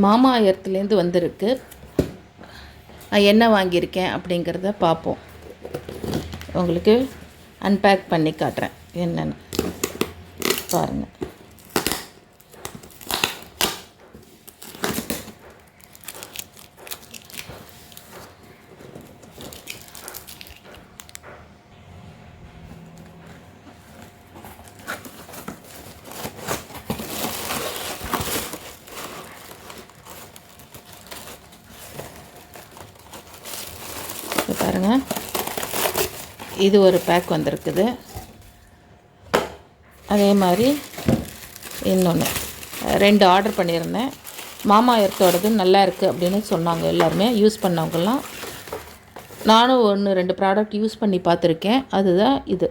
மாமா எர்த்துலேருந்து வந்திருக்கு. நான் என்ன வாங்கியிருக்கேன் அப்படிங்கிறத பார்ப்போம். உங்களுக்கு அன்பேக் பண்ணி காட்டுறேன் என்னென்னு பாருங்கள். பாருங்கள், இது ஒரு பேக் வந்திருக்குது. அதே மாதிரி இன்னொன்று 2 ஆர்டர் பண்ணியிருந்தேன். மாமா எர்த்தோடது நல்லா இருக்குது அப்படின்னு சொன்னாங்க எல்லாருமே, யூஸ் பண்ணவங்கலாம். நானும் 1-2 ப்ராடக்ட் யூஸ் பண்ணி பார்த்துருக்கேன். அதுதான் இது.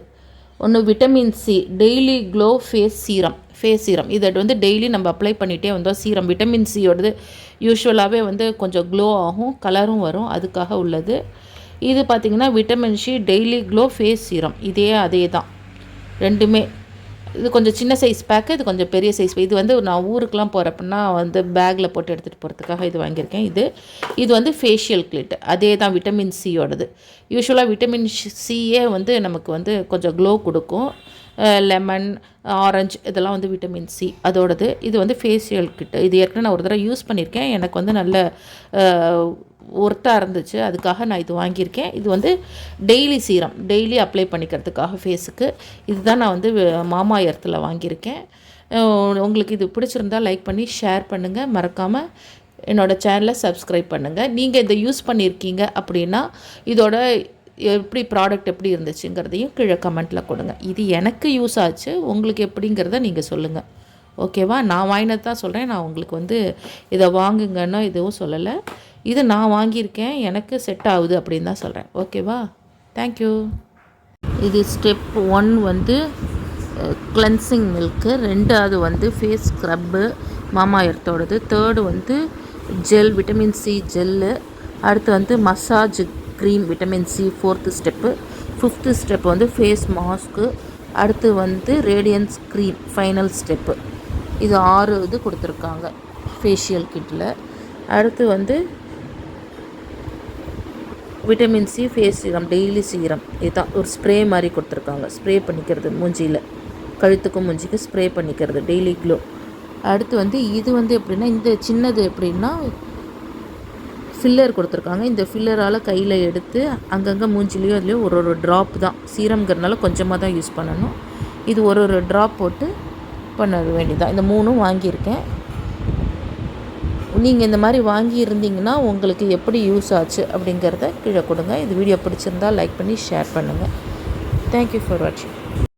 ஒன்று vitamin C daily glow face serum. இதை வந்து டெய்லி நம்ம அப்ளை பண்ணிகிட்டே வந்தோம். சீரம் விட்டமின் சியோடது யூஸ்வலாகவே வந்து கொஞ்சம் க்ளோ ஆகும், கலரும் வரும், அதுக்காக உள்ளது. இது பார்த்திங்கன்னா vitamin C daily glow face serum. அதே தான் ரெண்டுமே. இது கொஞ்சம் சின்ன சைஸ் பேக்கு, இது கொஞ்சம் பெரிய சைஸ். இது வந்து நான் ஊருக்கெலாம் போகிறப்பன்னா வந்து பேக்கில் போட்டு எடுத்துகிட்டு போகிறதுக்காக இது வாங்கியிருக்கேன். இது வந்து ஃபேஷியல் கிளிட். அதே தான் விட்டமின் சியோடது. யூஸ்வலாக விட்டமின் சியே வந்து நமக்கு வந்து கொஞ்சம் க்ளோ கொடுக்கும். லெமன், ஆரஞ்சு இதெல்லாம் வந்து விட்டமின் சி அதோடது. இது வந்து ஃபேஷியல் கிட். இது ஏற்கனவே நான் ஒரு தடவை யூஸ் பண்ணியிருக்கேன். எனக்கு வந்து நல்ல ஒர்த்தாக இருந்துச்சு, அதுக்காக நான் இது வாங்கியிருக்கேன். இது வந்து டெய்லி சீரம், டெய்லி அப்ளை பண்ணிக்கிறதுக்காக ஃபேஸுக்கு. இதுதான் நான் வந்து மாமா எர்த்தில் வாங்கியிருக்கேன். உங்களுக்கு இது பிடிச்சிருந்தால் லைக் பண்ணி ஷேர் பண்ணுங்கள். மறக்காமல் என்னோடய சேனலை சப்ஸ்கிரைப் பண்ணுங்கள். நீங்கள் இதை யூஸ் பண்ணியிருக்கீங்க அப்படின்னா இதோட ப்ராடக்ட் எப்படி இருந்துச்சுங்கிறதையும் கீழே கமெண்ட்டில் கொடுங்க. இது எனக்கு யூஸ் ஆச்சு, உங்களுக்கு எப்படிங்கிறத நீங்கள் சொல்லுங்கள். ஓகேவா? நான் வாங்கினது தான் சொல்கிறேன். நான் உங்களுக்கு வந்து இதை வாங்குங்கன்னா எதுவும் சொல்லலை. இது நான் வாங்கியிருக்கேன், எனக்கு செட் ஆகுது அப்படின்னு தான் சொல்கிறேன். ஓகேவா? தேங்க்யூ. இது ஸ்டெப் 1 வந்து கிளென்சிங் மில்க்கு. 2வது வந்து ஃபேஸ் ஸ்க்ரப்பு மாமா எர்த்தோடது. 3rd வந்து ஜெல், விட்டமின் சி ஜெல்லு. அடுத்து வந்து massage cream vitamin C 4th step. 5th step வந்து ஃபேஸ் மாஸ்க்கு. அடுத்து வந்து ரேடியன்ஸ் க்ரீம் ஃபைனல் ஸ்டெப்பு. இது 6 இது கொடுத்துருக்காங்க ஃபேஷியல் கிட்டில். அடுத்து வந்து vitamin C face serum daily serum. இதுதான் ஒரு ஸ்ப்ரே மாதிரி கொடுத்துருக்காங்க. ஸ்ப்ரே பண்ணிக்கிறது மூஞ்சியில், கழுத்துக்கும் மூஞ்சிக்கு ஸ்ப்ரே பண்ணிக்கிறது டெய்லி க்ளோ. அடுத்து வந்து இது வந்து எப்படின்னா, இந்த சின்னது எப்படின்னா ஃபில்லர் கொடுத்துருக்காங்க. இந்த ஃபில்லரால் கையில் எடுத்து அங்கங்கே மூஞ்சிலையோ அதுலேயோ ஒரு ட்ராப் தான். சீரம்ங்கிறதுனால கொஞ்சமாக தான் யூஸ் பண்ணணும். இது ஒரு ட்ராப் போட்டு பண்ண வேண்டியதான். இந்த 3ம் வாங்கியிருக்கேன். நீங்கள் இந்த மாதிரி வாங்கியிருந்தீங்கன்னா உங்களுக்கு எப்படி யூஸ் ஆச்சு அப்படிங்கிறத கீழே கொடுங்க. இது வீடியோ பிடிச்சிருந்தால் லைக் பண்ணி ஷேர் பண்ணுங்கள். தேங்க்யூ ஃபார் வாட்சிங்.